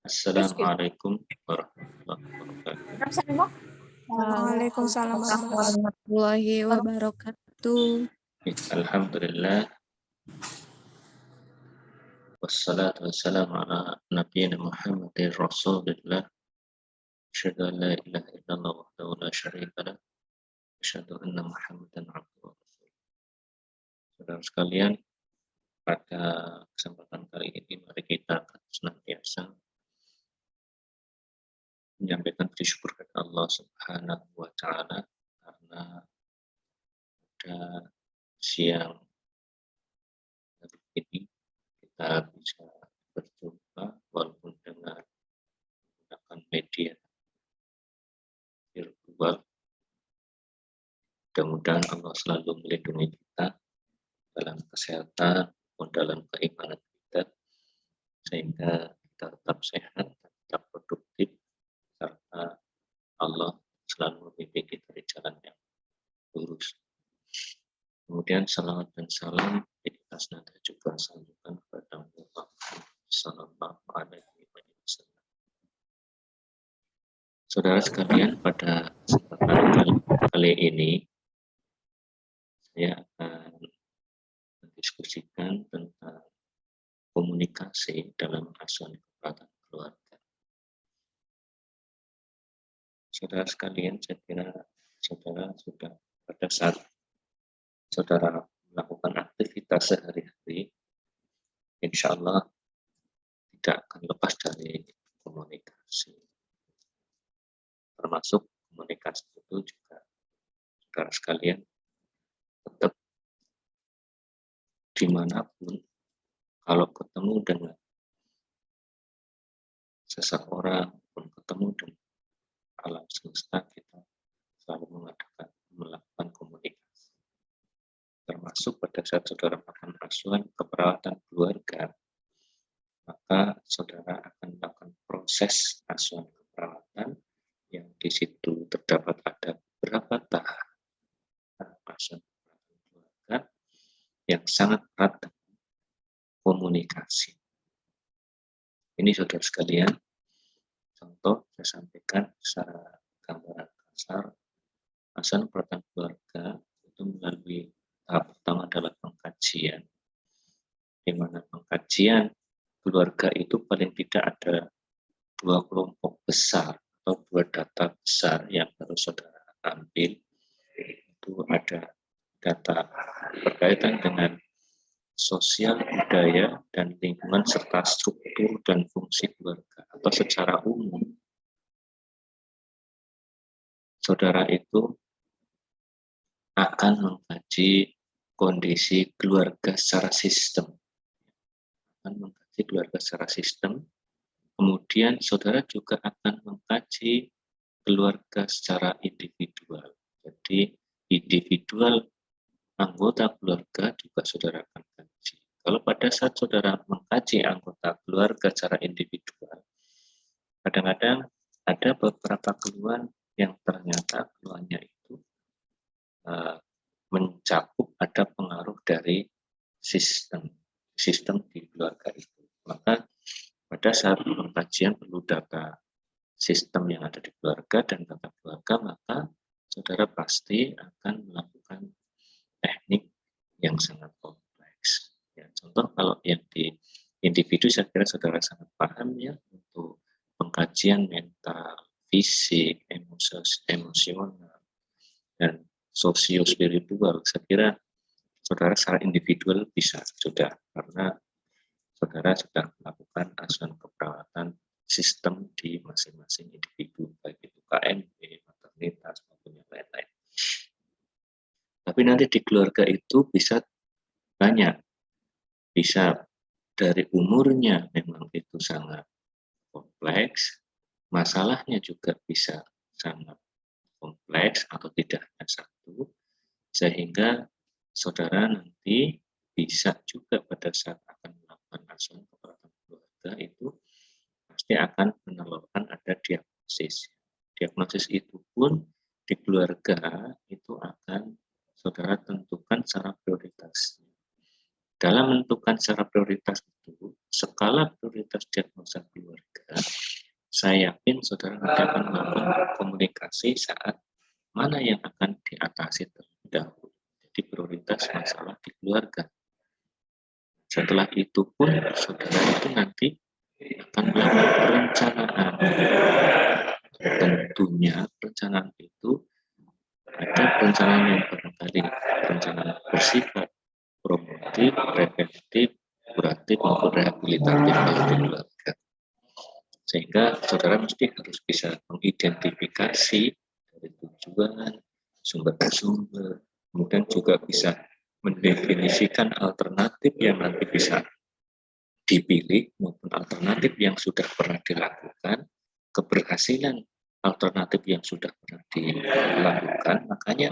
Assalamualaikum warahmatullahi wabarakatuh. Waalaikumsalam warahmatullahi wabarakatuh. Alhamdulillah. Wassalatu wassalamu ala nabiyina Muhammadin Rasulillah. Asyhadu an la ilaha illallah wahdahu la syarika lah. Asyhadu anna Muhammadan abduhu wa rasuluh. Saudara sekalian, pada kesempatan kali ini mari kita akan senantiasa menyampaikan puji syukur kepada Allah Subhanahu wa taala karena pada siang hari ini kita bisa berjumpa walaupun dengan menggunakan media virtual. Mudah-mudahan Allah selalu melindungi kita dalam kesehatan maupun dalam keimanan kita sehingga kita tetap sehat, tetap produktif, serta Allah selalu membimbing kita di jalan yang lurus. Kemudian salawat dan salam kita senantiasa juga sampaikan kepada Allah Sallallahu Alaihi Wasallam. Saudara sekalian, pada kesempatan kali ini saya akan mendiskusikan tentang komunikasi dalam asuhan keperataan keluarga. Saudara sekalian, saya kira saudara sudah pada saat saudara melakukan aktivitas sehari-hari, insya Allah tidak akan lepas dari komunikasi. Termasuk komunikasi itu juga saudara sekalian tetap dimanapun kalau ketemu dengan seseorang pun ketemu dengan alam semesta, kita selalu melakukan komunikasi. Termasuk pada saat saudara melakukan asuhan keperawatan keluarga, maka saudara akan melakukan proses asuhan keperawatan yang di situ terdapat ada beberapa tahap asuhan keperawatan keluarga yang sangat erat dengan komunikasi. Ini saudara sekalian, contoh saya sampaikan secara gambaran kasar, asuhan keperawatan keluarga itu melalui tahap pertama adalah pengkajian, di mana pengkajian keluarga itu paling tidak ada dua kelompok besar atau dua data besar yang harus saudara ambil. Itu ada data berkaitan dengan sosial, budaya, dan lingkungan serta struktur dan fungsi keluarga atau secara umum. Saudara itu akan mengkaji kondisi keluarga secara sistem. Kemudian saudara juga akan mengkaji keluarga secara individual. Jadi individual anggota keluarga juga saudara akan kaji. Kalau pada saat saudara mengkaji anggota keluarga secara individual, kadang-kadang ada beberapa keluhan yang ternyata keluhannya itu mencakup ada pengaruh dari sistem di keluarga itu. Maka pada saat pengkajian perlu data sistem yang ada di keluarga dan data keluarga, maka saudara pasti akan melakukan teknik yang sangat kompleks. Ya, contoh kalau yang di individu saya kira saudara sangat paham ya, untuk pengkajian mental, fisik, emosional, dan sosio-spiritual. Saya kira saudara secara individual bisa sudah, karena saudara sudah melakukan asuhan keperawatan sistem di masing-masing individu, baik itu KMB, maternitas, maupun yang lain-lain. Tapi nanti di keluarga itu bisa banyak, bisa dari umurnya memang itu sangat kompleks, masalahnya juga bisa sangat kompleks atau tidak hanya satu, sehingga saudara nanti bisa juga pada saat akan melakukan asuhan keperawatan keluarga itu pasti akan menelurkan ada diagnosis. Diagnosis itu pun di keluarga itu akan saudara tentukan secara prioritas. Dalam menentukan secara prioritas itu, skala prioritas diagnosa keluarga, saya yakin saudara nanti akan melakukan komunikasi saat mana yang akan diatasi terlebih dahulu. Jadi prioritas masalah di keluarga. Setelah itu pun saudara itu nanti akan melakukan perencanaan. Tentunya perencanaan itu ada perencanaan yang barangkali perencanaan bersifat promotif, preventif, kuratif maupun rehabilitatif kalau di keluarga. Sehingga saudara mesti harus bisa mengidentifikasi dari tujuan, sumber-sumber, kemudian juga bisa mendefinisikan alternatif yang nanti bisa dipilih maupun alternatif yang sudah pernah dilakukan, keberhasilan alternatif yang sudah pernah dilakukan. Makanya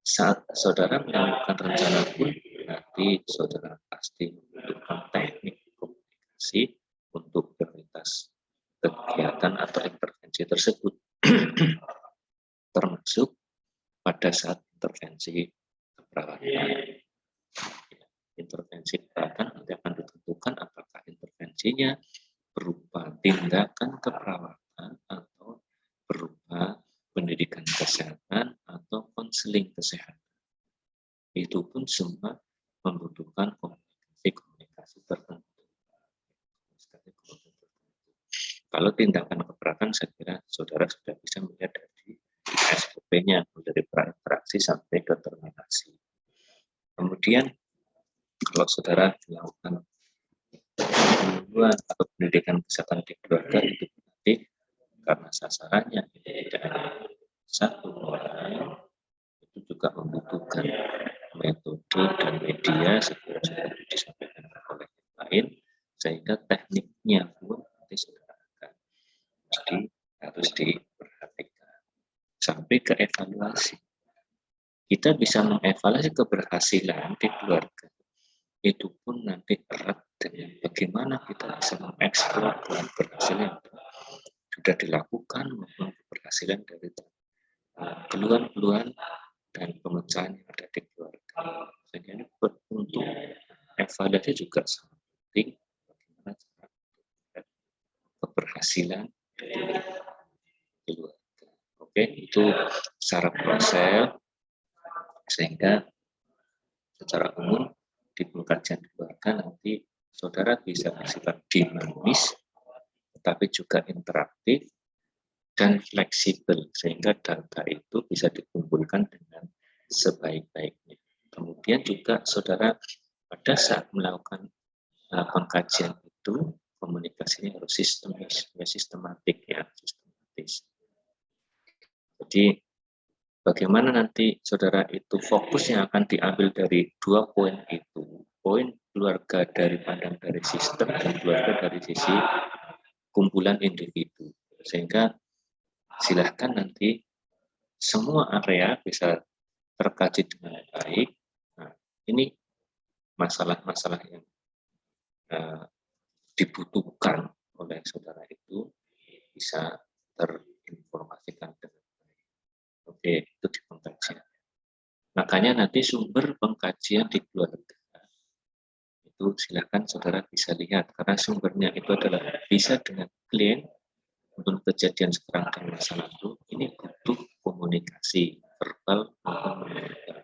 saat saudara melakukan rencana pun nanti saudara pasti membutuhkan teknik komunikasi untuk prioritas kegiatan atau intervensi tersebut. Termasuk pada saat intervensi keperawatan. Intervensi keperawatan nanti akan ditentukan apakah intervensinya berupa tindakan keperawatan atau berupa pendidikan kesehatan atau konseling kesehatan. Itu pun semua membutuhkan komunikasi tertentu. Kalau tindakan keperawatan, saya kira saudara sudah bisa melihat dari SOP-nya, dari prainteraksi sampai ke terminasi. Kemudian, kalau saudara melakukan penyuluhan atau pendidikan kesehatan di keluarga, itu nanti karena sasarannya tidak hanya satu orang, itu juga membutuhkan metode dan media segera sudah disampaikan oleh yang lain, sehingga tekniknya pun nanti saudara akan harus diperhatikan. Sampai ke evaluasi. Kita bisa mengevaluasi keberhasilan di keluarga. Itu pun nanti erat dengan bagaimana kita bisa mengeksplor keberhasilan yang sudah dilakukan maupun keberhasilan dari keluhan-keluhan dan pemecahan yang ada di keluarga. Sehingga ini untuk evaluasi juga sangat penting bagaimana cara keberhasilan keluarga. Oke, itu secara proses sehingga secara umum di pengkajian keluarga nanti saudara bisa bersifat dinamis, tetapi juga interaktif dan fleksibel sehingga data itu bisa dikumpulkan dengan sebaik-baiknya. Kemudian juga saudara pada saat melakukan pengkajian itu komunikasinya harus sistematis. Jadi bagaimana nanti saudara itu fokus yang akan diambil dari dua poin itu, poin keluarga dari pandang dari sistem dan keluarga dari sisi kumpulan individu, sehingga silahkan nanti semua area bisa terkaji dengan baik. Nah, ini masalah-masalah yang dibutuhkan oleh saudara itu bisa terinformasikan dengan baik. Oke, itu di pengkajian. Makanya nanti sumber pengkajian di keluarga itu silakan saudara bisa lihat karena sumbernya itu adalah bisa dengan klien untuk kejadian sekarang dan masa lalu. Ini butuh komunikasi verbal maupun non-verbal.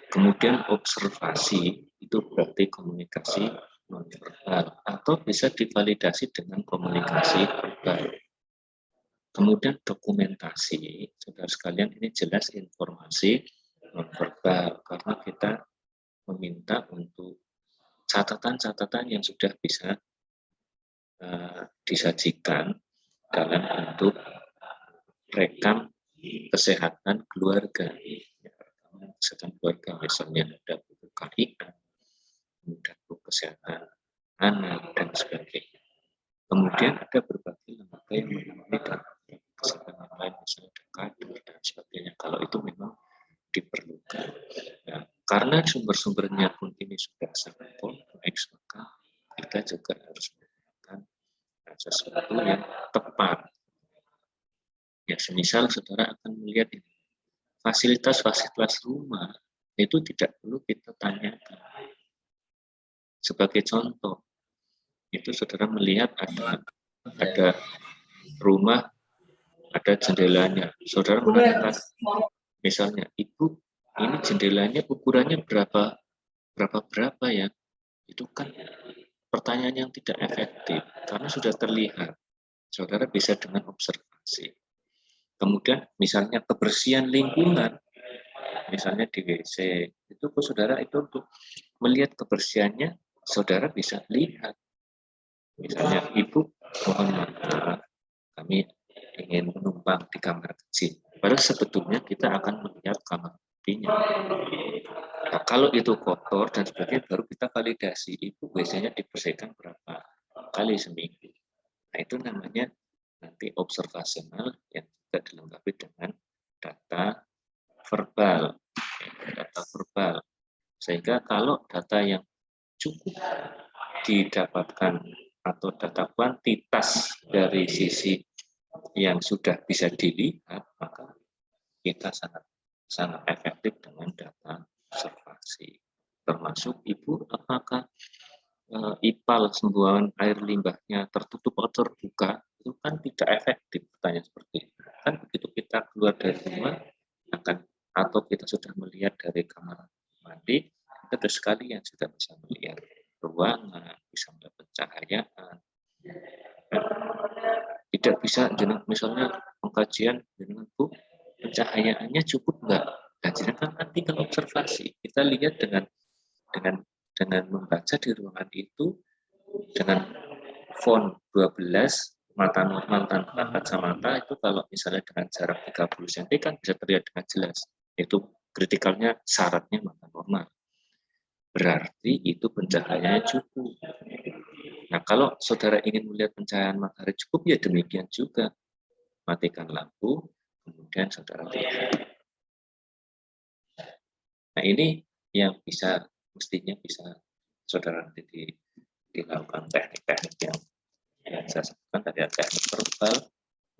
Kemudian observasi itu berarti komunikasi non-verbal atau bisa divalidasi dengan komunikasi verbal. Kemudian dokumentasi, saudara sekalian, ini jelas informasi non-verbal karena kita meminta untuk catatan-catatan yang sudah bisa disajikan dalam bentuk rekam kesehatan keluarga. Kesehatan keluarga misalnya ada buku KIA, kemudian buku kesehatan anak dan sebagainya. Kemudian ada berbagai lembaga yang menangani dan kesehatan yang lain, misalnya ada kader dan sebagainya. Kalau itu memang diperlukan. Nah, karena sumber-sumbernya pun ini sudah sangat kompleks, maka kita juga harus menggunakan sesuatu yang tepat. Ya, semisal saudara akan melihat ini, fasilitas rumah itu tidak perlu kita tanyakan. Sebagai contoh, itu saudara melihat ada rumah, ada jendelanya. Saudara mengatakan, misalnya, Ibu, ini jendelanya ukurannya berapa ya? Itu kan pertanyaan yang tidak efektif, karena sudah terlihat. Saudara bisa dengan observasi. Kemudian misalnya kebersihan lingkungan, misalnya di WC, itu saudara itu untuk melihat kebersihannya, saudara bisa lihat. Misalnya, Ibu, mohon maaf, kami ingin menumpang di kamar kecil. Padahal sebetulnya kita akan melihat kamar mandinya. Nah, kalau itu kotor dan sebagainya, baru kita validasi. Ibu biasanya dibersihkan berapa kali seminggu. Nah, itu namanya nanti observasional yang juga dilengkapi dengan data verbal. Data verbal. Sehingga kalau data yang cukup didapatkan atau data kuantitas dari sisi yang sudah bisa dilihat, maka kita sangat efektif dengan data observasi. Termasuk Ibu, apakah ipal sembuhan air limbahnya tertutup atau terbuka, itu kan tidak efektif. Pertanyaan seperti itu. Kan begitu kita keluar dari rumah, atau kita sudah melihat dari kamar mandi, kita ada sekali yang sudah bisa melihat ruangan, bisa melihat pencahayaan. Tidak bisa, misalnya pengkajian dengan Bu, pencahayaannya cukup enggak? Nah, kan nanti kan observasi. Kita lihat dengan membaca di ruangan itu dengan font 12 mata normal tanpa kacamata, itu kalau misalnya dengan jarak 30 cm kan bisa terlihat dengan jelas. Itu kritikalnya syaratnya mata normal. Berarti itu pencahayaannya cukup. Nah, kalau saudara ingin melihat pencahayaan matahari cukup, ya demikian juga. Matikan lampu, kemudian saudara lihat. Nah, ini yang mestinya bisa saudara nanti dilakukan teknik-teknik yang saya sebutkan tadi, ada teknik verbal,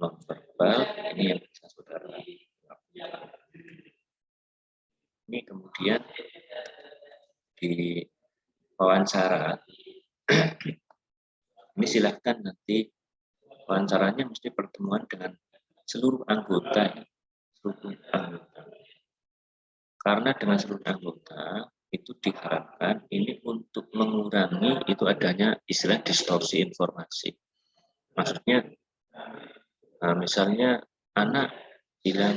non verbal, ini yang bisa saudara lakukan. Ini kemudian di wawancara, ini silahkan nanti wawancaranya mesti pertemuan dengan seluruh anggota. Karena dengan seluruh anggota itu diharapkan ini untuk mengurangi itu adanya istilah distorsi informasi. Maksudnya, misalnya anak bilang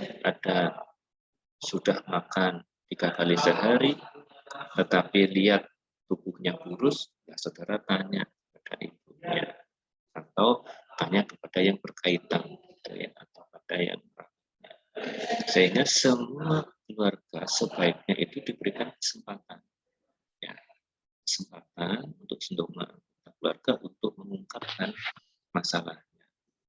sudah makan 3 kali sehari, tetapi lihat tubuhnya kurus, ya saudara tanya kepada ibunya, atau tanya kepada yang berkaitan, gitu ya, atau pada yang sehingga semua keluarga sebaiknya itu diberikan kesempatan, ya, kesempatan untuk semua keluarga untuk mengungkapkan masalahnya.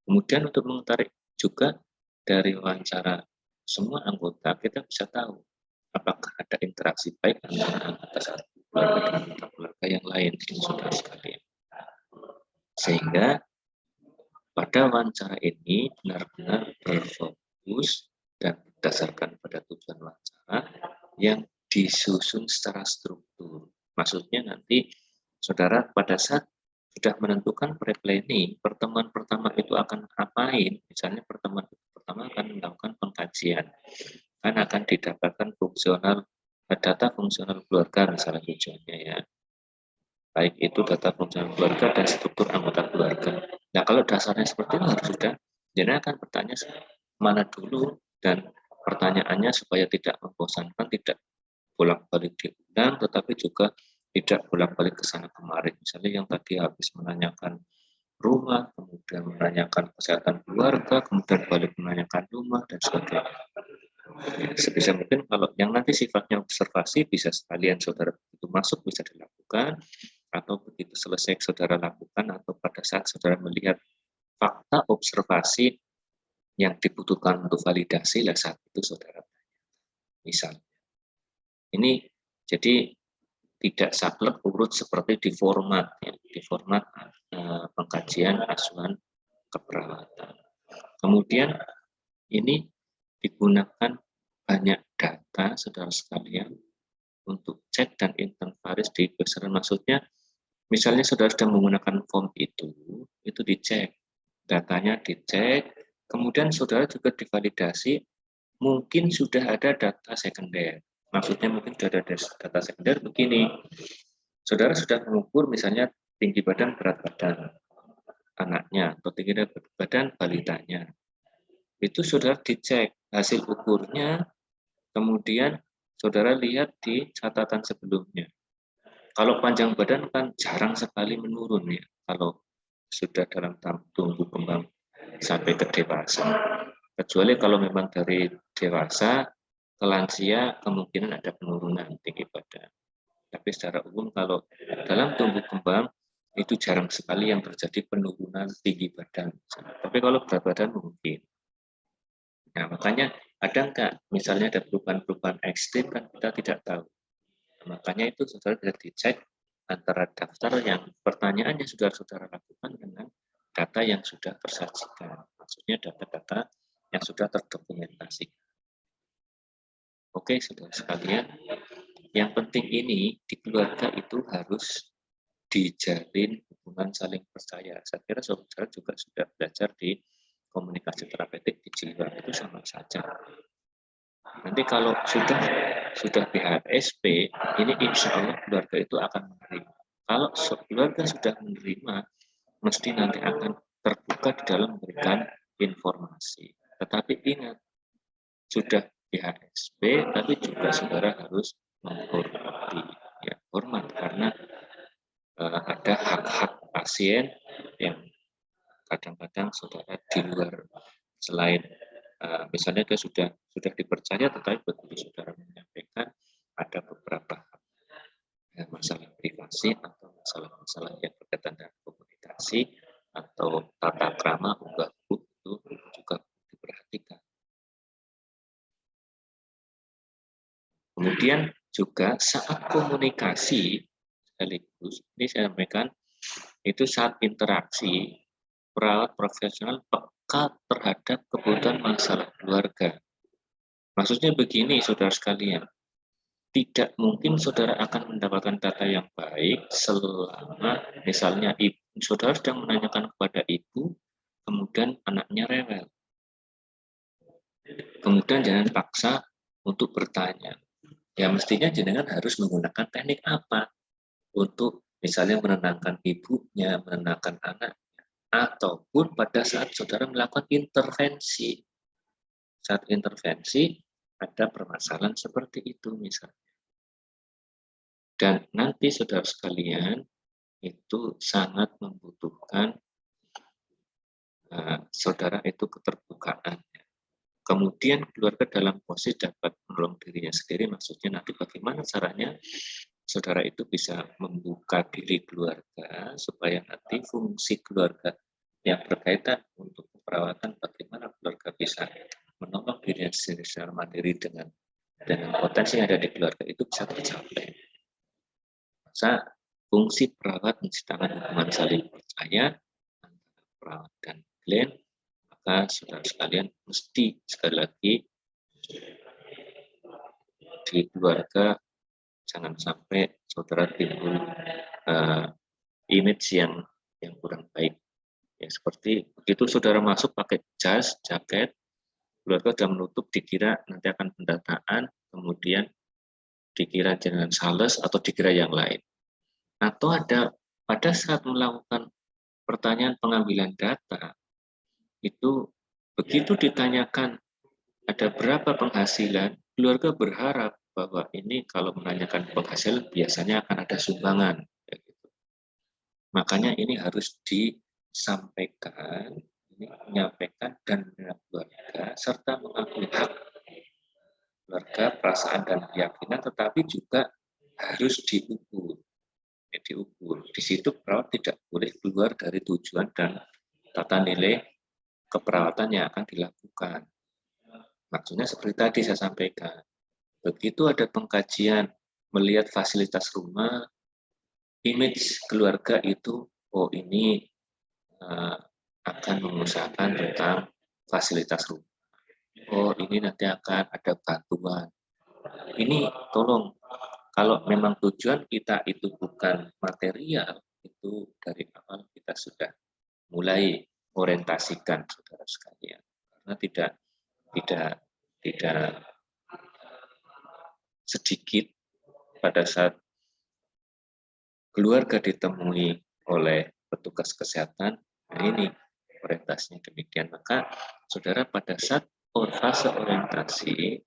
Kemudian untuk mengetahui juga dari wawancara semua anggota, kita bisa tahu apakah ada interaksi baik antara anggota satu keluarga dengan anggota keluarga yang lain, saudara sekalian. Sehingga pada wawancara ini benar-benar berfokus dan berdasarkan pada tujuan wawancara yang disusun secara struktur. Maksudnya nanti saudara pada saat sudah menentukan pre-planning, pertemuan pertama itu akan ngapain? Misalnya pertemuan pertama akan melakukan pengkajian, kan akan didapatkan data fungsional keluarga misalnya tujuannya, ya. Baik itu data fungsional keluarga dan struktur anggota keluarga. Nah, kalau dasarnya seperti itu harus sudah, jadi akan bertanya mana dulu, dan pertanyaannya supaya tidak membosankan, tidak bolak-balik diundang, tetapi juga tidak bolak-balik ke sana kemari. Misalnya yang tadi habis menanyakan rumah, kemudian menanyakan kesehatan keluarga, kemudian balik menanyakan rumah, dan sebagainya. Ya, sebisa mungkin kalau yang nanti sifatnya observasi, bisa sekalian saudara begitu masuk bisa dilakukan, atau begitu selesai saudara lakukan, atau pada saat saudara melihat fakta observasi yang dibutuhkan untuk validasi, lah saat itu saudara misalnya. Ini jadi tidak saklek urut seperti di format, ya, di format pengkajian asuhan keperawatan. Kemudian ini digunakan banyak data, saudara sekalian, untuk cek dan inventaris di besaran. Maksudnya, misalnya saudara sudah menggunakan form itu dicek, datanya dicek, kemudian saudara juga divalidasi, mungkin sudah ada data sekunder. Maksudnya mungkin sudah ada data sekunder begini, saudara sudah mengukur misalnya tinggi badan, berat badan anaknya, atau tinggi badan balitanya. Itu saudara dicek hasil ukurnya, kemudian saudara lihat di catatan sebelumnya. Kalau panjang badan kan jarang sekali menurun ya, kalau sudah dalam tumbuh kembang sampai ke dewasa. Kecuali kalau memang dari dewasa ke lansia kemungkinan ada penurunan tinggi badan. Tapi secara umum kalau dalam tumbuh kembang itu jarang sekali yang terjadi penurunan tinggi badan. Tapi kalau berat badan mungkin. Nah, makanya ada enggak misalnya ada perubahan-perubahan ekstrim kan kita tidak tahu. Makanya itu saudara bisa dicek antara daftar yang pertanyaannya sudah saudara lakukan dengan data yang sudah tersajikan. Maksudnya data-data yang sudah terdokumentasi. Oke, saudara sekalian, yang penting ini di keluarga itu harus dijalin hubungan saling percaya. Saya kira saudara juga sudah belajar di komunikasi terapeutik di jiwa, itu sama saja. Nanti kalau sudah BHSP, ini insya Allah keluarga itu akan menerima. Kalau keluarga sudah menerima, mesti nanti akan terbuka di dalam memberikan informasi. Tetapi ingat, sudah BHSP, tapi juga saudara harus menghormati. Ya, hormat karena ada hak-hak pasien yang kadang-kadang saudara di luar, selain misalnya dia sudah dipercaya, tetapi begitu saudara menyampaikan ada beberapa masalah privasi atau masalah-masalah yang berkaitan dengan komunikasi atau tata krama unggah-ungguh itu juga diperhatikan. Kemudian juga saat komunikasi sekaligus ini saya sampaikan itu saat interaksi perawat profesional peka terhadap kebutuhan masalah keluarga. Maksudnya begini, saudara sekalian, tidak mungkin saudara akan mendapatkan data yang baik selama misalnya saudara sedang menanyakan kepada ibu, kemudian anaknya rewel. Kemudian jangan paksa untuk bertanya. Ya mestinya jenengan harus menggunakan teknik apa untuk misalnya menenangkan ibunya, menenangkan anak, ataupun pada saat saudara melakukan intervensi. Saat intervensi ada permasalahan seperti itu misalnya. Dan nanti saudara sekalian itu sangat membutuhkan saudara itu keterbukaan. Kemudian keluarga dalam posisi dapat menolong dirinya sendiri, maksudnya nanti bagaimana caranya saudara itu bisa membuka diri keluarga supaya nanti fungsi keluarga yang berkaitan untuk perawatan, bagaimana keluarga bisa menolong dirinya sendiri secara mandiri dengan potensi yang ada di keluarga itu bisa tercapai. Masa fungsi perawat menciptakan hubungan saling percaya antara perawat dan klien, maka saudara sekalian mesti sekali lagi di keluarga jangan sampai saudara timbul image yang kurang baik. Ya, seperti begitu saudara masuk pakai jas, jaket, keluarga sudah menutup, dikira nanti akan pendataan, kemudian dikira jangan sales atau dikira yang lain. Atau ada pada saat melakukan pertanyaan pengambilan data, itu begitu ditanyakan ada berapa penghasilan, keluarga berharap bahwa ini kalau menanyakan penghasilan biasanya akan ada sumbangan. Makanya ini harus disampaikan, menyampaikan dan keluarga serta mengakui hak keluarga, perasaan dan keyakinan, tetapi juga harus diukur. Di situ perawat tidak boleh keluar dari tujuan dan tata nilai keperawatan yang akan dilakukan. Maksudnya seperti tadi saya sampaikan, begitu ada pengkajian melihat fasilitas rumah, image keluarga itu, oh ini akan mengusahakan tentang fasilitas rumah. Oh ini nanti akan ada bantuan. Ini tolong kalau memang tujuan kita itu bukan material, itu dari awal kita sudah mulai orientasikan saudara sekalian, karena tidak sedikit pada saat keluarga ditemui oleh petugas kesehatan, nah ini orientasinya demikian. Maka saudara pada saat fase orientasi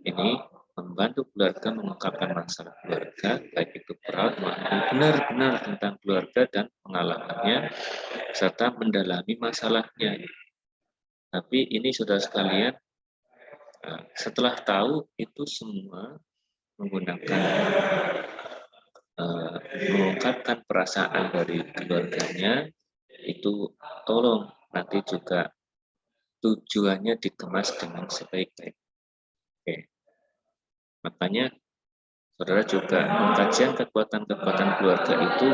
ini membantu keluarga mengungkapkan masalah keluarga, baik itu perawat maupun benar-benar tentang keluarga dan pengalamannya, serta mendalami masalahnya. Tapi ini saudara sekalian, setelah tahu itu semua menggunakan mengungkapkan perasaan dari keluarganya, itu tolong nanti juga tujuannya dikemas dengan sebaik-baik. Oke. Makanya saudara juga kajian kekuatan-kekuatan keluarga itu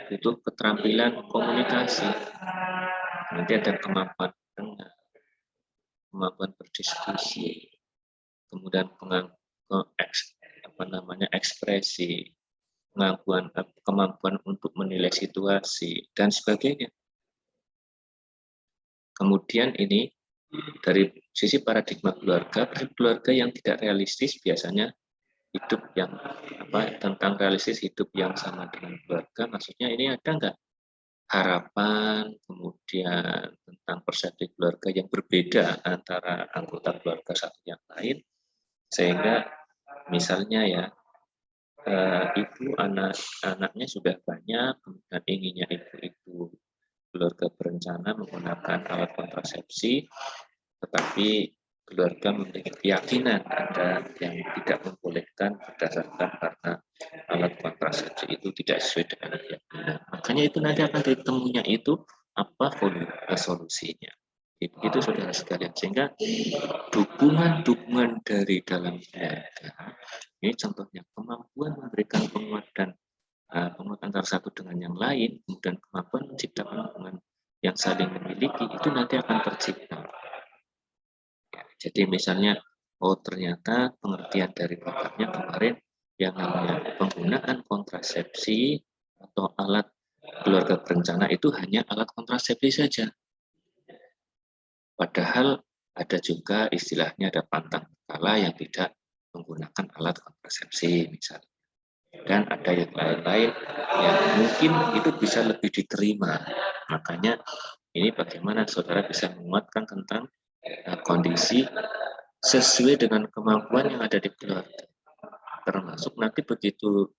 butuh keterampilan komunikasi. Nanti ada kemampuan dengar, kemampuan berdiskusi, kemudian ekspresi, kemampuan untuk menilai situasi, dan sebagainya. Kemudian ini dari sisi paradigma keluarga yang tidak realistis biasanya hidup yang tentang realistis hidup yang sama dengan keluarga, maksudnya ini ada nggak harapan, kemudian tentang persepsi keluarga yang berbeda antara anggota keluarga satu yang lain, sehingga misalnya ya, ibu anaknya sudah banyak, kemudian inginnya ibu keluarga berencana menggunakan alat kontrasepsi, tetapi keluarga memiliki keyakinan ada yang tidak membolehkan berdasarkan karena alat kontrasepsi itu tidak sesuai dengan keyakinan. Makanya itu nanti akan ditemunya itu apa solusinya. Itu saudara sekalian, sehingga dukungan dari dalam keluarga ini contohnya kemampuan memberikan penguatan antara satu dengan yang lain, kemudian kemampuan menciptakan hubungan yang saling memiliki, itu nanti akan tercipta. Jadi misalnya, ternyata pengertian dari bapaknya kemarin yang namanya penggunaan kontrasepsi atau alat keluarga berencana itu hanya alat kontrasepsi saja. Padahal ada juga istilahnya ada pantang kala yang tidak menggunakan alat kontrasepsi misalnya. Dan ada yang lain-lain yang mungkin itu bisa lebih diterima. Makanya ini bagaimana saudara bisa menguatkan tentang kondisi sesuai dengan kemampuan yang ada di keluarga. Termasuk nanti begitu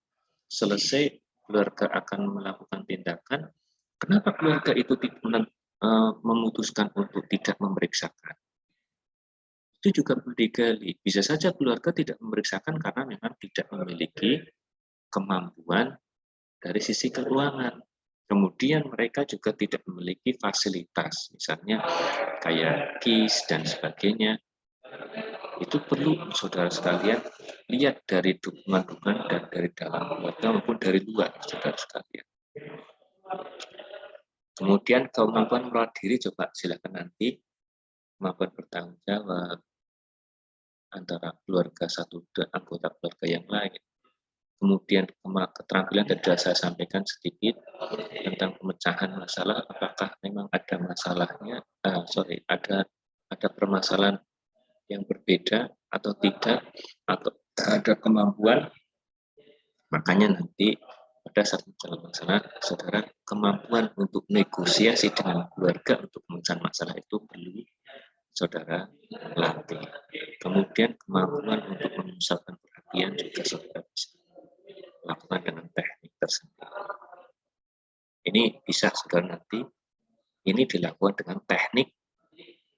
selesai keluarga akan melakukan tindakan, kenapa keluarga itu memutuskan untuk tidak memeriksakan? Itu juga perlu digali. Bisa saja keluarga tidak memeriksakan karena memang tidak memiliki kemampuan dari sisi keuangan. Kemudian mereka juga tidak memiliki fasilitas, misalnya kayak KIS dan sebagainya. Itu perlu saudara sekalian lihat dari dukungan-dukungan dan dari dalam keluarga maupun dari luar saudara sekalian. Kemudian kemampuan merawat diri, coba silakan nanti kemampuan bertanggung jawab antara keluarga satu dan anggota keluarga yang lain. Kemudian keterampilan tadi saya sampaikan sedikit tentang pemecahan masalah, apakah memang ada masalahnya, ada permasalahan yang berbeda atau tidak, atau ada kemampuan. Makanya nanti pada saat masalah, saudara kemampuan untuk negosiasi dengan keluarga untuk pemecahan masalah itu perlu saudara latih. Kemudian kemampuan untuk memusatkan perhatian juga saudara bisa lakukan dengan teknik tersendiri. Ini bisa saudara nanti ini dilakukan dengan teknik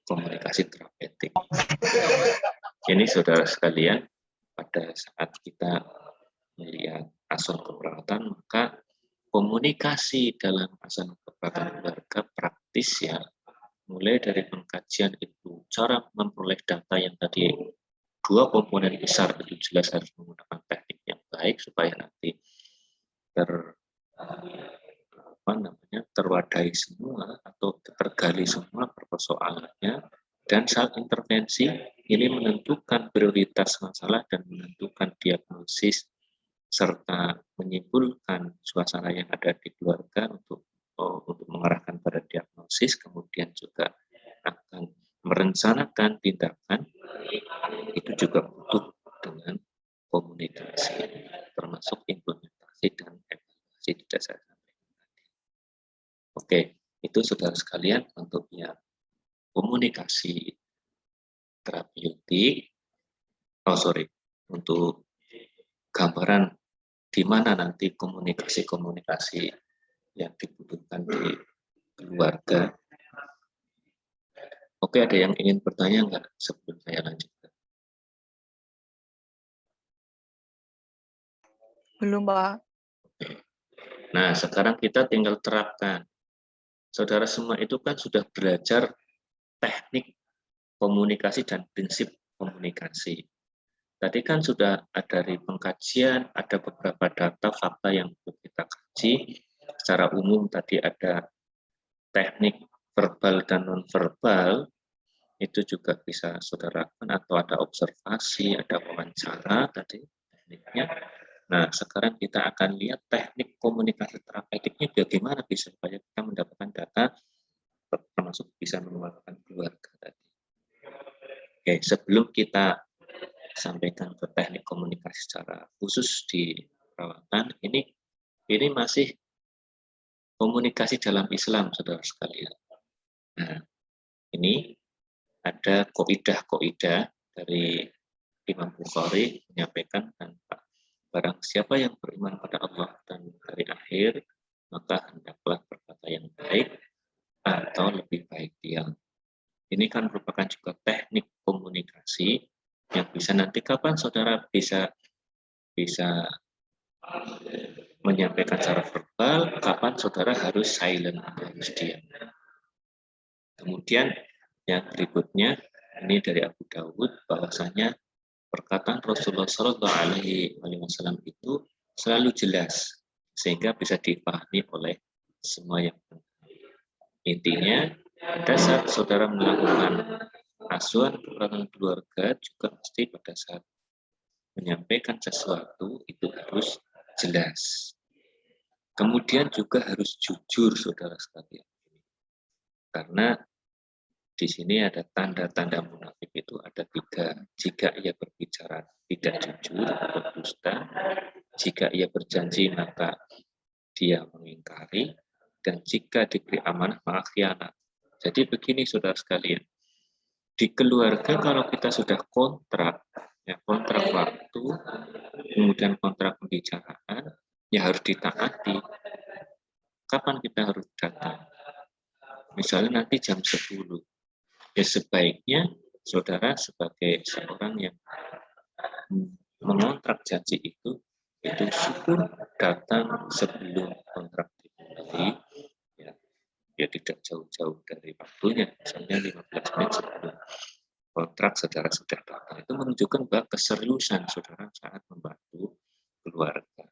komunikasi terapeutik. Ini saudara sekalian, pada saat kita melihat asuhan keperawatan, maka komunikasi dalam asuhan keperawatan keluarga praktis ya, mulai dari pengkajian itu, cara memperoleh data yang tadi dua komponen besar itu jelas harus menggunakan teknik yang baik supaya nanti terwadai semua atau tergali semua persoalannya, dan saat intervensi ini menentukan prioritas masalah dan menentukan diagnosis serta menyimpulkan suasana yang ada di keluarga untuk mengarahkan pada diagnosis, kemudian juga akan merencanakan tindakan, itu juga butuh dengan komunikasi, termasuk implementasi dan evaluasi tidak saya sampaikan tadi. Oke, itu saudara sekalian untuk yang komunikasi terapeutik, untuk gambaran di mana nanti komunikasi-komunikasi yang dibutuhkan di keluarga. Oke, ada yang ingin bertanya enggak sebelum saya lanjutkan? Belum, Pak. Nah, sekarang kita tinggal terapkan. Saudara semua itu kan sudah belajar teknik komunikasi dan prinsip komunikasi. Tadi kan sudah ada dari pengkajian, ada beberapa data, fakta yang kita kaji. Secara umum tadi ada teknik verbal dan non-verbal, itu juga bisa saudara lakukan, atau ada observasi, ada wawancara tadi tekniknya. Nah, sekarang kita akan lihat teknik komunikasi terapeutiknya bagaimana bisa supaya kita mendapatkan data termasuk bisa mengeluarkan keluarga tadi. Oke, sebelum kita sampaikan ke teknik komunikasi secara khusus di perawatan, ini masih komunikasi dalam Islam, saudara sekalian. Nah, ini ada kaidah-kaidah dari Imam Bukhari menyampaikan tentang barang siapa yang beriman pada Allah dan hari akhir, maka hendaklah berkata yang baik atau lebih baik diam. Ini kan merupakan juga teknik komunikasi yang bisa nanti kapan saudara bisa menyampaikan secara verbal, kapan saudara harus silent, harus diam. Kemudian yang berikutnya, ini dari Abu Dawud, bahwasanya perkataan Rasulullah Shallallahu Alaihi Wasallam itu selalu jelas, sehingga bisa dipahami oleh semua yang benar. Intinya, pada saat saudara melakukan asuhan kepada keluarga, juga mesti pada saat menyampaikan sesuatu itu harus jelas. Kemudian juga harus jujur, saudara sekalian. Karena di sini ada tanda-tanda munafik itu ada 3. Jika ia berbicara tidak jujur atau dusta, jika ia berjanji maka dia mengingkari, dan jika diberi amanah maka khianat. Jadi begini saudara sekalian, di keluarga kalau kita sudah kontrak, ya kontrak waktu, kemudian kontrak pembicaraan, ya harus ditaati. Kapan kita harus datang? Misalnya nanti jam 10. Ya sebaiknya saudara sebagai seorang yang mengontrak janji itu syukur datang sebelum kontrak dimulai, ya tidak jauh-jauh dari waktunya, misalnya 15 menit sebelum kontrak saudara sudah datang. Itu menunjukkan bahwa keseriusan saudara saat membantu keluarga.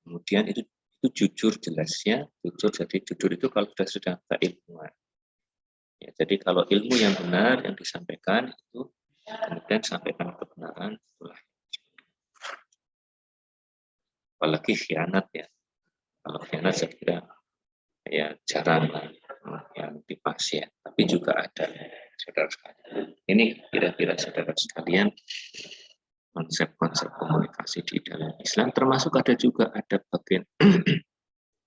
Kemudian itu jujur jelasnya, jujur, jadi jujur itu kalau sudah keilmuan. Ya, jadi kalau ilmu yang benar yang disampaikan itu kemudian sampaikan kebenaran, itulah. Apalagi khianat ya. Kalau khianat saya kira ya jarang yang di pasien, tapi juga ada, saudara sekalian. Ini kira-kira saudara sekalian konsep-konsep komunikasi di dalam Islam, termasuk ada bagian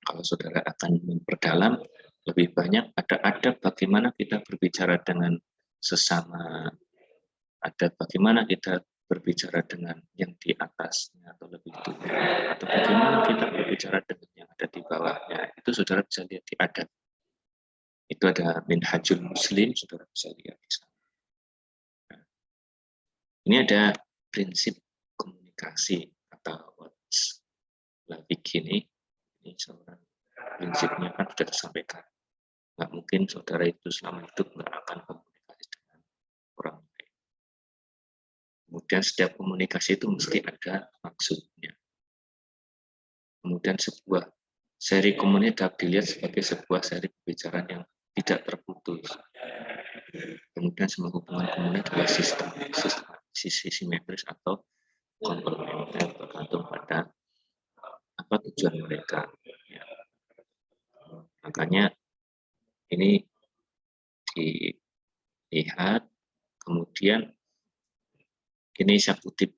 kalau saudara akan memperdalam lebih banyak, ada bagaimana kita berbicara dengan sesama, ada bagaimana kita berbicara dengan yang di atasnya atau lebih tua, atau bagaimana kita berbicara dengan yang ada di bawahnya. Itu saudara bisa lihat di adab. Itu ada Minhajul Muslim, saudara bisa lihat di sana. Nah, ini ada prinsip komunikasi atau what's begini. Ini seorang prinsipnya kan sudah disampaikan. Nggak mungkin saudara itu selama hidup nggak akan komunikasi dengan orang lain. Kemudian setiap komunikasi itu mesti ada maksudnya. Kemudian sebuah seri komunikasi dapat dilihat sebagai sebuah seri pembicaraan yang tidak terputus. Kemudian semua hubungan komunikasi adalah sistem simetris atau komplementer, tergantung pada apa tujuan mereka. Ya. Makanya ini dilihat, kemudian ini saya kutip,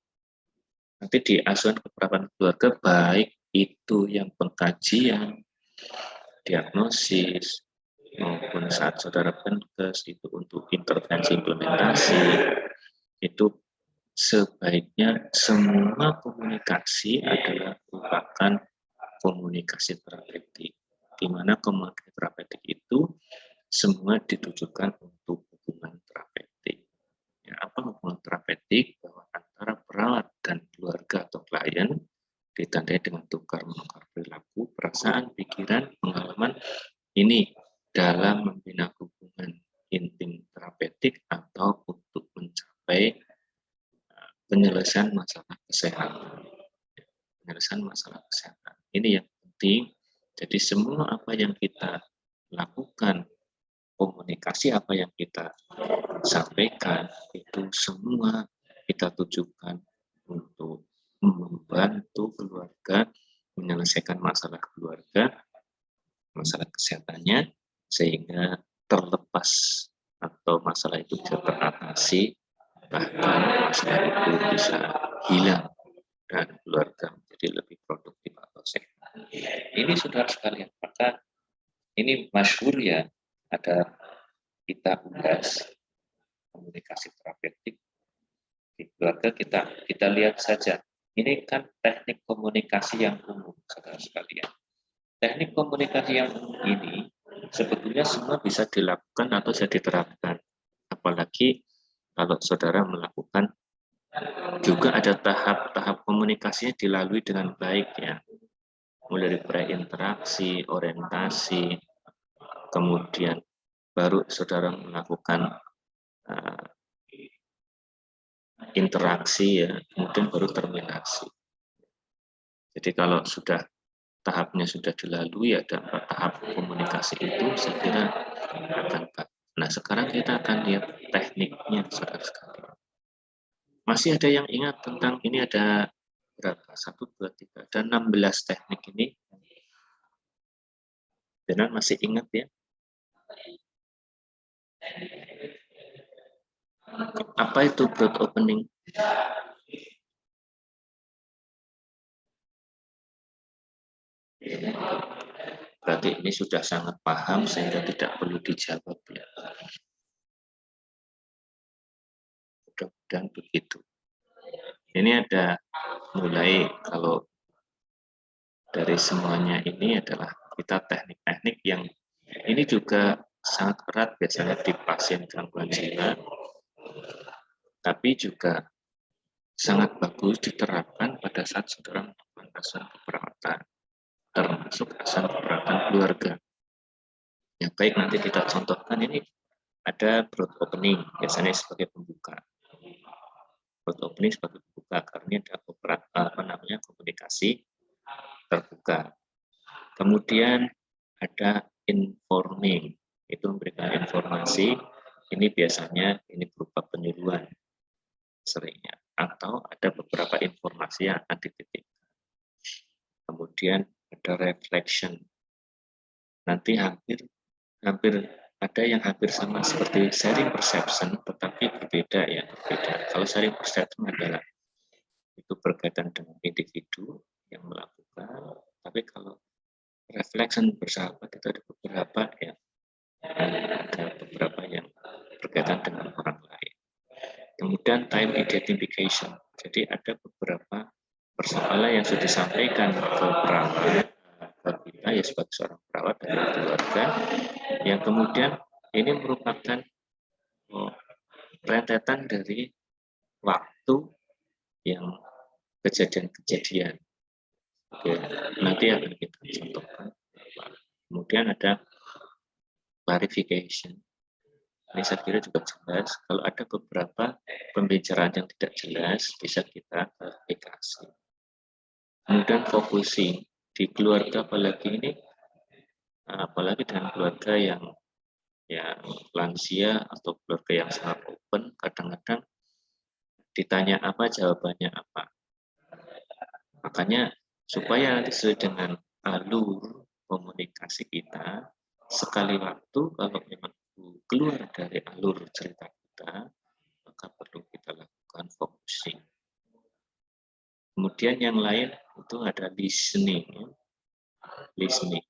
nanti di asuhan keperawanan keluarga baik itu yang pengkajian, diagnosis, maupun saat saudara penkes itu untuk intervensi implementasi, itu sebaiknya semua komunikasi adalah merupakan komunikasi terapeutik, di mana komunikasi terapeutik itu semua ditujukan untuk hubungan terapeutik. Ya, apa hubungan terapeutik? Bahwa antara perawat dan keluarga atau klien ditandai dengan tukar-menukar perilaku, perasaan, pikiran, pengalaman ini dalam membina hubungan intim terapeutik atau untuk mencapai penyelesaian masalah kesehatan. Penyelesaian masalah kesehatan. Ini yang penting. Jadi semua apa yang kita lakukan, komunikasi apa yang kita sampaikan, itu semua kita tujukan untuk membantu keluarga menyelesaikan masalah keluarga, masalah kesehatannya, sehingga terlepas atau masalah itu bisa teratasi, bahkan masalah itu bisa hilang dan keluarga menjadi lebih produktif atau sehat. Ini saudara sekalian, maka ini masyhur ya, ada kita ulas komunikasi terapeutik di keluarga. Kita lihat saja, ini kan teknik komunikasi yang umum, saudara sekalian. Teknik komunikasi yang umum ini sebetulnya semua bisa dilakukan atau bisa diterapkan, apalagi kalau saudara melakukan juga ada tahap-tahap komunikasinya dilalui dengan baik ya, mulai dari preinteraksi, orientasi, kemudian baru saudara melakukan interaksi ya, kemudian baru terminasi. Jadi kalau sudah tahapnya sudah dilalui, ada 4 tahap komunikasi itu, saya kira akan baik. Nah, sekarang kita akan lihat tekniknya, saudara sekalian. Masih ada yang ingat tentang ini, ada berapa? 1, 2, 3, ada 16 teknik ini. Dan masih ingat ya? Apa itu broad opening? Berarti ini sudah sangat paham sehingga tidak perlu dijawab ya. Mudah-mudahan begitu. Ini ada mulai, kalau dari semuanya ini adalah kita teknik-teknik yang ini juga sangat erat biasanya di pasien gangguan jiwa, tapi juga sangat bagus diterapkan pada saat saudara melakukan asuhan keperawatan, termasuk asuhan keperawatan keluarga. Ya baik, nanti kita contohkan. Ini ada broad opening, biasanya sebagai pembuka. Broad opening sebagai pembuka, karena ada beberapa komunikasi terbuka. Kemudian ada informing, itu memberikan informasi. Ini biasanya ini berupa penyuluhan seringnya, atau ada beberapa informasi yang akan dititikkan. Kemudian ada reflection. Nanti hampir ada yang hampir sama seperti sharing perception, tetapi berbeda ya, berbeda. Kalau sharing perception adalah itu berkaitan dengan individu yang melakukan, tapi kalau reflection bersahabat itu ada beberapa yang berkaitan dengan orang lain. Kemudian time identification, jadi ada beberapa persoalan yang sudah disampaikan ke perawat, ke kita ya sebagai seorang perawat dan keluarga, yang kemudian ini merupakan rentetan dari waktu yang kejadian-kejadian. Oke, nanti akan kita contohkan. Kemudian ada clarification. Ini saya kira juga jelas. Kalau ada beberapa pembicaraan yang tidak jelas, bisa kita klarifikasi. Kemudian focusing di keluarga, apalagi dengan keluarga yang lansia atau keluarga yang sangat open, kadang-kadang ditanya apa, jawabannya apa. Makanya supaya nanti sesuai dengan alur komunikasi kita, sekali waktu kalau memang keluar dari alur cerita kita, maka perlu kita lakukan focusing. Kemudian yang lain itu ada listening. Listening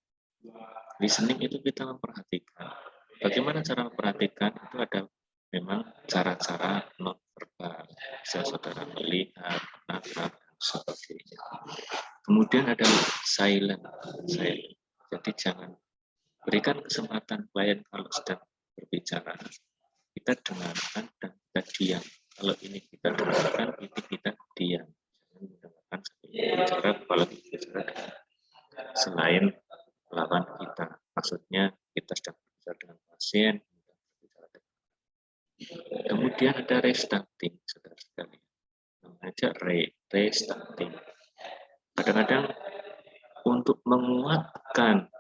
itu kita memperhatikan. Bagaimana cara memperhatikan? Itu ada memang cara-cara non-verbal. Bisa saudara melihat, menatap, dan sebagainya. Kemudian ada silent. Jadi jangan berikan kesempatan klien kalau sedang berbicara, kita dengarkan dan kita diam. Kalau ini kita dengarkan, ini kita diam. Jangan mendengarkan bicara, apalagi bicara dengan selain lawan kita. Maksudnya kita sedang berbicara dengan pasien. Kemudian ada restarting, saudara sekalian. Namanya restarting. Kadang-kadang untuk menguatkan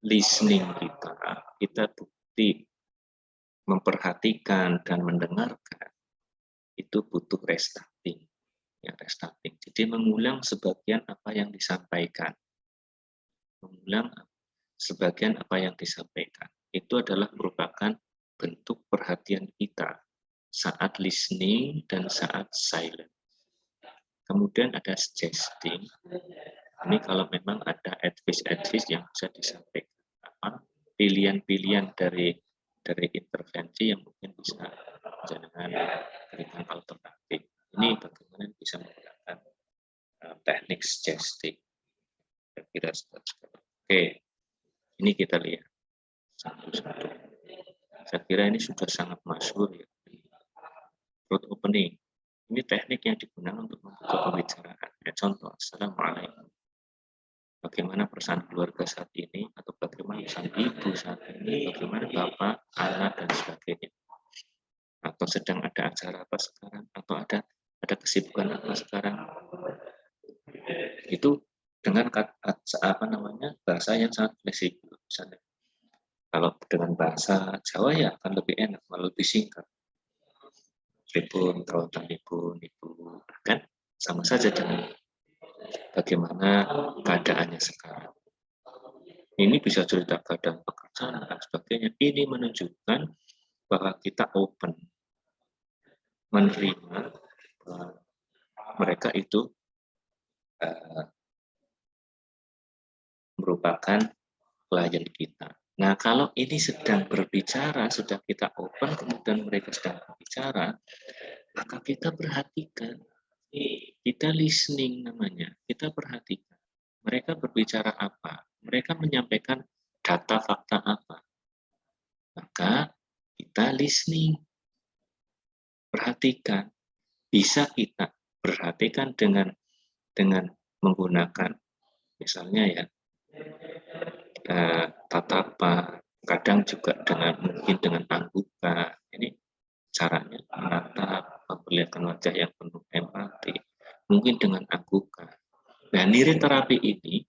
listening kita bukti memperhatikan dan mendengarkan, itu butuh restarting. Ya, restarting. Jadi mengulang sebagian apa yang disampaikan. Mengulang sebagian apa yang disampaikan. Itu adalah merupakan bentuk perhatian kita saat listening dan saat silent. Kemudian ada suggesting. Ini kalau memang ada advice yang bisa disampaikan, pilihan-pilihan dari intervensi yang mungkin bisa jangan berikan alternatif. Ini bagaimana bisa menggunakan teknik suggesting. Saya kira oke, ini kita lihat satu-satu. Saya kira ini sudah sangat masyhur ya. Road opening. Ini teknik yang digunakan untuk membuka pembicaraan. Ya, contoh, Assalamualaikum. Bagaimana perasaan keluarga saat ini, atau bagaimana perasaan ibu saat ini, bagaimana bapak, anak, dan sebagainya. Atau sedang ada acara apa sekarang, atau ada kesibukan apa sekarang. Itu dengan bahasa yang sangat fleksibel. Misalnya, kalau dengan bahasa Jawa ya akan lebih enak, malah lebih singkat. Pripun, kerawatan ibu, kan sama saja dengan bagaimana keadaannya sekarang. Ini bisa cerita keadaan pekerjaan dan sebagainya. Ini menunjukkan bahwa kita open, menerima mereka itu merupakan klien kita. Nah, kalau ini sedang berbicara, sudah kita open, kemudian mereka sedang berbicara, maka kita perhatikan. Kita listening namanya. Kita perhatikan. Mereka berbicara apa? Mereka menyampaikan data fakta apa? Maka kita listening. Perhatikan. Bisa kita perhatikan dengan menggunakan misalnya ya tatapan, kadang juga mungkin dengan anggukan. Ini caranya menatap, memperlihatkan wajah yang penuh empati, mungkin dengan anggukan. Nah, nilai terapi ini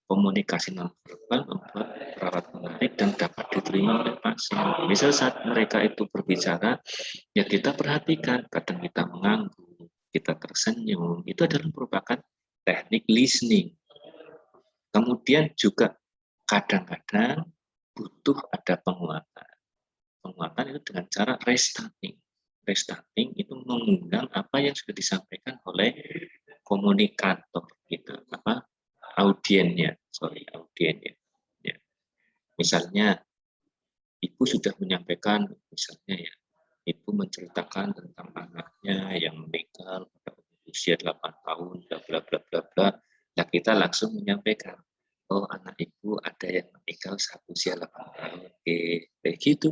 komunikasi nonverbal membuat perawat menarik dan dapat diterima oleh pasien. Misal saat mereka itu berbicara, ya kita perhatikan, kadang kita mengangguk, kita tersenyum, itu adalah merupakan teknik listening. Kemudian juga kadang-kadang butuh ada penguatan. Penguatan itu dengan cara restarting. Restarting itu mengundang apa yang sudah disampaikan oleh komunikator kita, audiennya. Ya. Misalnya, ibu sudah menyampaikan, misalnya ya, ibu menceritakan tentang anaknya yang meninggal pada usia 8 tahun, bla bla bla bla bla. Nah, kita langsung menyampaikan, oh anak ibu ada yang meninggal saat usia 8 tahun. Begitu.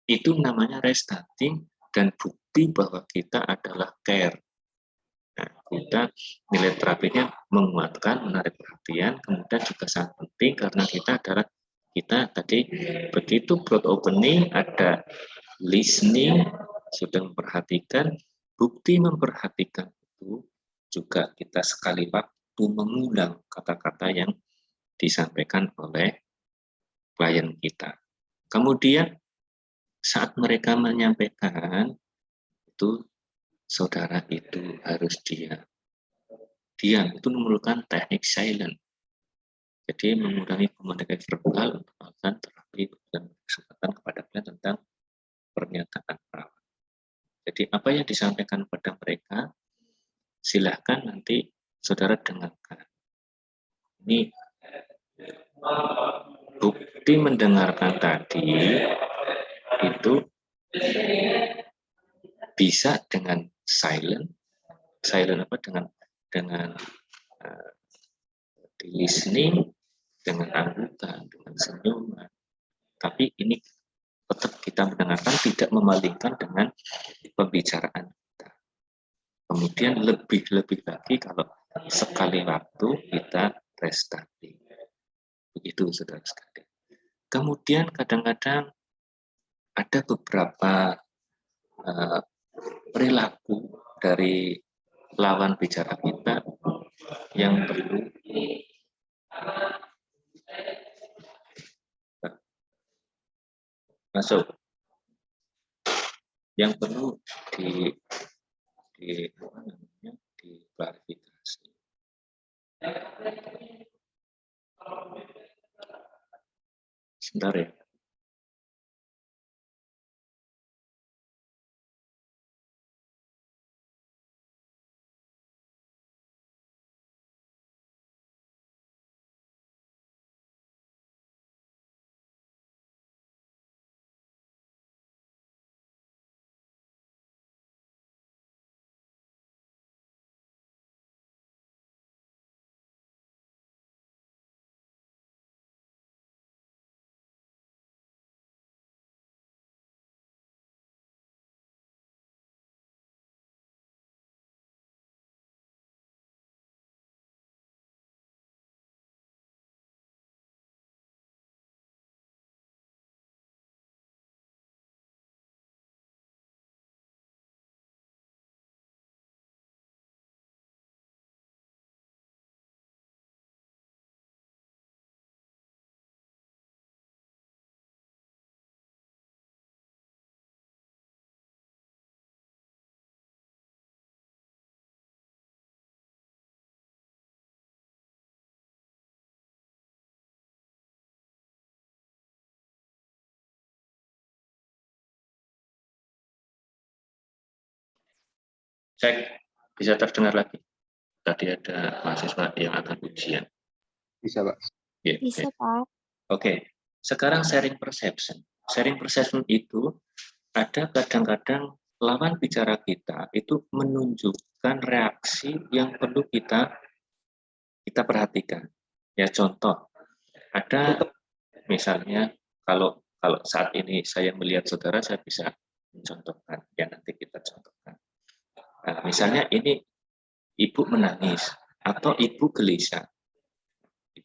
Itu namanya restarting dan bukti bahwa kita adalah care. Nah, kita nilai terapinya menguatkan, menarik perhatian, kemudian juga sangat penting karena kita tadi begitu broad opening, ada listening, sudah memperhatikan, bukti memperhatikan itu juga kita sekali waktu mengulang kata-kata yang disampaikan oleh klien kita. Kemudian saat mereka menyampaikan itu saudara itu harus diam. diam, itu memerlukan teknik silent. Jadi mengurangi komunikasi verbal untuk melakukan terapi dan kesempatan kepada klien tentang pernyataan perawat. Jadi apa yang disampaikan kepada mereka, silahkan nanti saudara dengarkan. Ini bukti mendengarkan tadi itu bisa dengan silent apa dengan di listening, dengan anggukan, dengan senyuman. Tapi ini tetap kita mendengarkan, tidak memalingkan dengan pembicaraan kita. Kemudian lebih lagi kalau sekali waktu kita restarting. Begitu saudara sekalian. Kemudian kadang-kadang ada beberapa perilaku dari lawan bicara kita yang perlu masuk, yang perlu diklarifikasi. Sebentar ya. Cek, bisa terdengar lagi? Tadi ada mahasiswa yang akan ujian. Bisa, Pak. Yeah, Bisa, okay. Pak. Oke, sekarang sharing perception. Sharing perception itu ada kadang-kadang lawan bicara kita itu menunjukkan reaksi yang perlu kita perhatikan. Ya contoh, ada misalnya kalau saat ini saya melihat saudara, saya bisa mencontohkan. Ya nanti kita contohkan. Nah, misalnya ini ibu menangis atau ibu gelisah.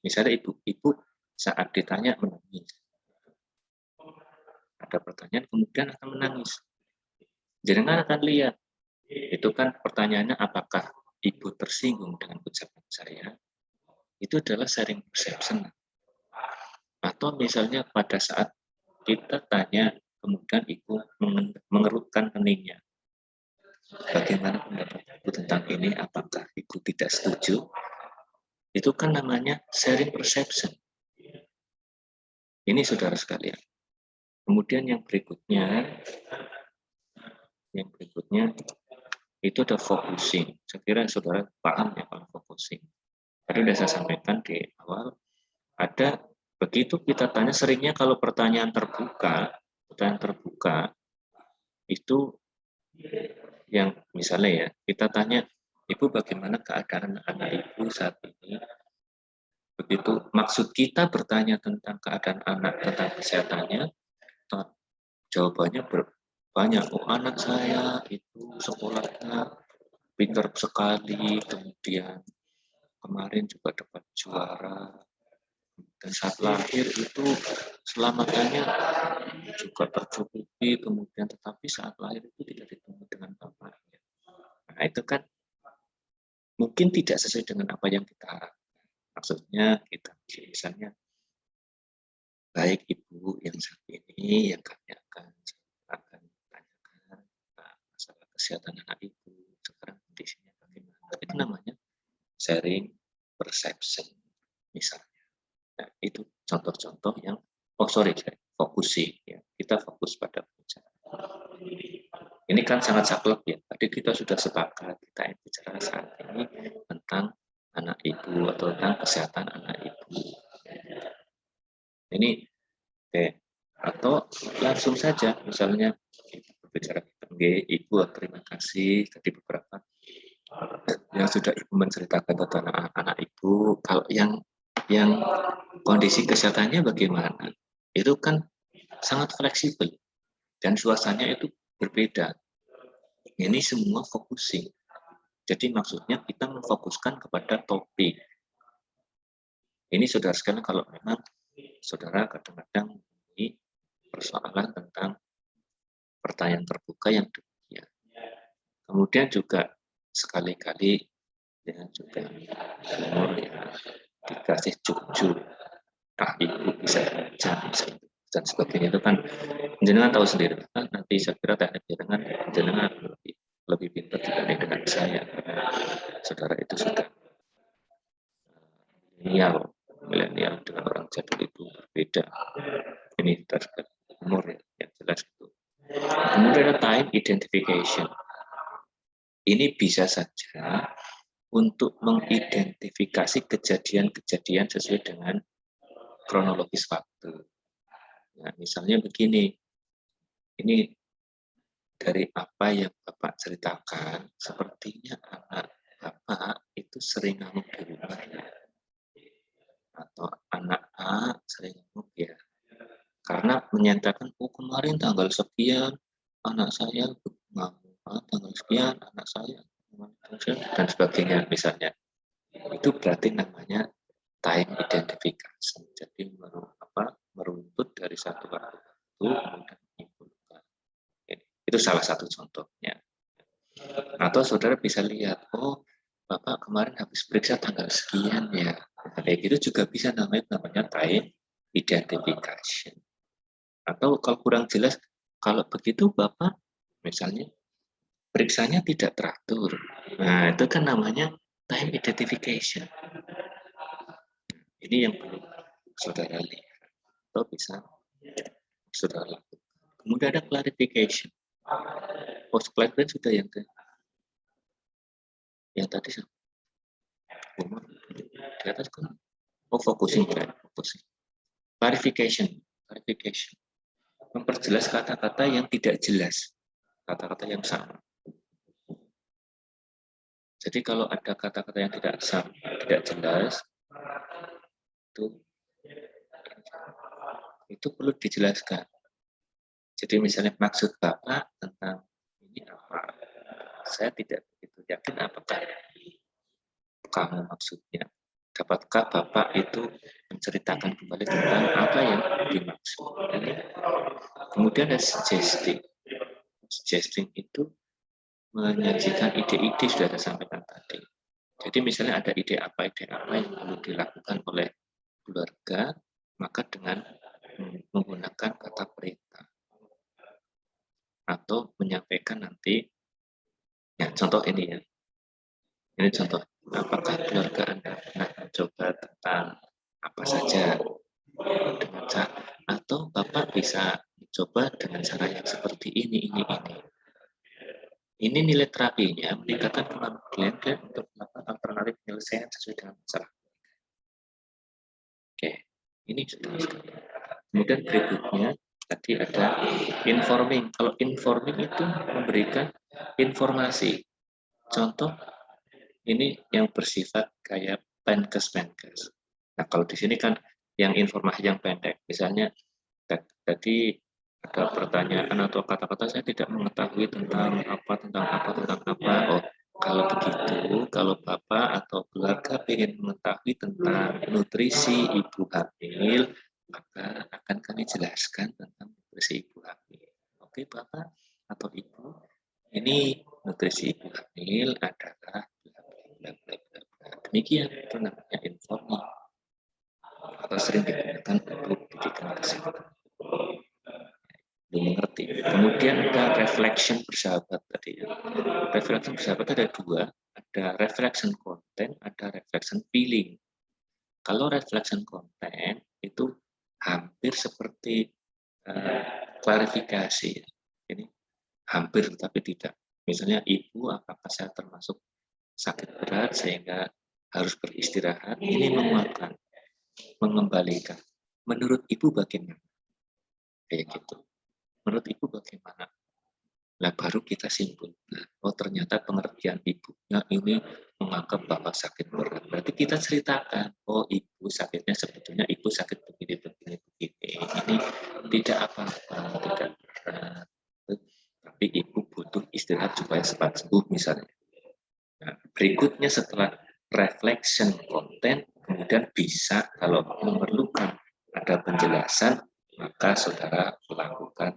Misalnya ibu saat ditanya menangis. Ada pertanyaan kemudian akan menangis. Jangan akan lihat. Itu kan pertanyaannya apakah ibu tersinggung dengan ucapan saya? Itu adalah sharing perception. Atau misalnya pada saat kita tanya kemudian ibu mengerutkan keningnya. Bagaimana pendapat ibu tentang ini? Apakah ibu tidak setuju? Itu kan namanya sharing perception. Ini saudara sekalian. Kemudian yang berikutnya itu ada focusing. Saya kira saudara paham ya kalau focusing. Tadi sudah saya sampaikan di awal, ada begitu kita tanya, seringnya kalau pertanyaan terbuka itu yang misalnya ya, kita tanya, ibu bagaimana keadaan anak ibu saat ini? Begitu maksud kita bertanya tentang keadaan anak, tentang kesehatannya, jawabannya banyak. Oh, anak saya itu sekolahnya pintar sekali, kemudian kemarin juga dapat juara, dan saat lahir itu selamatannya juga tercukupi, kemudian tetapi saat lahir itu tidak ditemu dengan bapaknya. Nah itu kan mungkin tidak sesuai dengan apa yang kita harapkan. Maksudnya kita misalnya, baik ibu yang saat ini yang kami akan tanyakan masalah kesehatan anak ibu sekarang kondisinya bagaimana. Itu namanya sharing perception misalnya. Nah, itu contoh-contoh yang focusing ya. Kita fokus pada pembicaraan. Ini kan sangat saklek ya. Tadi kita sudah sepakat kita bicara saat ini tentang anak ibu atau tentang kesehatan anak ibu. Ini atau langsung saja misalnya berbicara tentang ibu, terima kasih tadi beberapa yang sudah ibu menceritakan tentang anak ibu. Kalau yang kondisi kesehatannya bagaimana, itu kan sangat fleksibel dan suasananya itu berbeda. Ini semua focusing. Jadi maksudnya kita memfokuskan kepada topik. Ini saudara sekalian, kalau memang saudara kadang-kadang mempunyai persoalan tentang pertanyaan terbuka yang demikian. Kemudian juga sekali-kali ya juga umur ya dikasih jujur, ibu bisa baca dan sebagainya, itu kan jenengan tahu sendiri kan, nanti saya kira teknik jenengan lebih pintar dibanding dengan saya, karena saudara itu sudah milenial dengan orang jadul itu berbeda. Ini terkait umur ya, yang jelas itu. Kemudian ada time identification. Ini bisa saja untuk mengidentifikasi kejadian-kejadian sesuai dengan kronologis waktu. Nah, misalnya begini, ini dari apa yang Bapak ceritakan, sepertinya anak Bapak itu sering ngamuk di rumah ya. Atau anak A sering ngamuk ya. Karena menyatakan, oh kemarin tanggal sekian, anak saya ngamuk, tanggal sekian, anak saya, dan sebagainya misalnya. Itu berarti namanya time identification. Jadi meruntut dari satu waktu itu kemudian menyimpulkan. Itu salah satu contohnya. Atau saudara bisa lihat, oh Bapak kemarin habis periksa tanggal sekian ya. Nah, kayak gitu juga bisa namanya time identification. Atau kalau kurang jelas, kalau begitu Bapak misalnya periksanya tidak teratur. Nah, itu kan namanya time identification. Ini yang perlu saudara lihat atau bisa saudara lakukan. Kemudian ada clarification. Post clarification sudah yang tadi di atas kan focusing. Clarification. Memperjelas kata-kata yang tidak jelas, kata-kata yang sama. Jadi kalau ada kata-kata yang tidak jelas, itu perlu dijelaskan. Jadi misalnya maksud Bapak tentang ini apa? Saya tidak begitu yakin apakah kamu maksudnya. Dapatkah Bapak itu menceritakan kembali tentang apa yang dimaksud? Ini. Kemudian ada suggesting. Suggesting itu menyajikan ide-ide sudah saya sampaikan tadi. Jadi misalnya ada ide apa yang perlu dilakukan oleh keluarga, maka dengan menggunakan kata perintah atau menyampaikan nanti, ya contoh ini ya. Ini contoh, apakah keluarga Anda pernah mencoba tentang apa saja dengan cara, atau Bapak bisa mencoba dengan cara yang seperti ini. Ini nilai terapinya meningkatkan kemampuan klien untuk melakukan alternatif penyelesaian sesuai dengan masalah. Oke, ini sudah sekali. Kemudian berikutnya tadi ada informing. Kalau informing itu memberikan informasi. Contoh ini yang bersifat kayak penkes. Nah, kalau di sini kan yang informasi yang pendek. Misalnya tadi ada pertanyaan atau kata-kata saya tidak mengetahui tentang apa. Oh, kalau begitu, kalau Bapak atau keluarga ingin mengetahui tentang nutrisi ibu hamil, maka akan kami jelaskan tentang nutrisi ibu hamil. Oke, Bapak atau Ibu, ini nutrisi ibu hamil adalah demikian, itu namanya informing atau sering digunakan untuk pendidikan kesehatan. Belum mengerti. Kemudian ada reflection bersahabat tadi. Reflection bersahabat ada dua, ada reflection konten, ada reflection feeling. Kalau reflection content itu hampir seperti klarifikasi. Ini hampir tapi tidak. Misalnya, ibu, apakah saya termasuk sakit berat sehingga harus beristirahat? Ini menguatkan, mengembalikan. Menurut ibu bagaimana? Kayak gitu. Menurut ibu bagaimana? Nah, baru kita simpulkan. Oh, ternyata pengertian ibunya ini menganggap bapak sakit berat. Berarti kita ceritakan, oh ibu sakitnya sebetulnya ibu sakit begini. Ini tidak apa-apa, tidak berat. Tapi ibu butuh istirahat supaya cepat sembuh misalnya. Nah, berikutnya setelah reflection konten, kemudian bisa kalau memerlukan ada penjelasan, maka saudara lakukan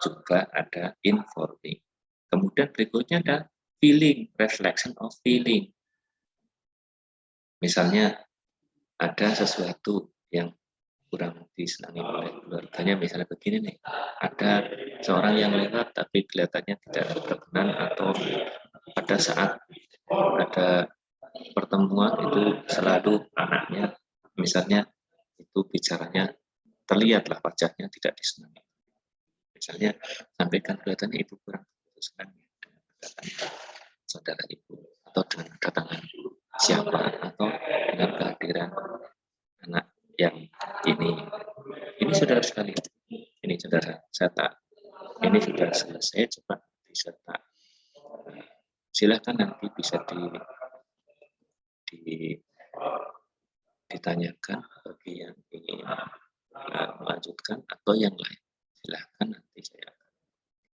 juga ada informing. Kemudian berikutnya ada feeling, reflection of feeling. Misalnya ada sesuatu yang kurang disenangi oleh keluarganya, misalnya begini nih, ada seorang yang lewat tapi kelihatannya tidak berkenan, atau pada saat ada pertemuan itu selalu anaknya, misalnya itu bicaranya terlihatlah wajahnya tidak disenangi. Misalnya sampaikan kelihatannya ibu kurang senang dengan kedatangan saudara ibu, atau dengan kedatangan siapa, atau dengan kehadiran anak yang ini saudara sekalian, ini saudara saya ini sudah selesai, cepat diserta. Silahkan nanti bisa ditanyakan bagi yang ingin melanjutkan atau yang lain. Silahkan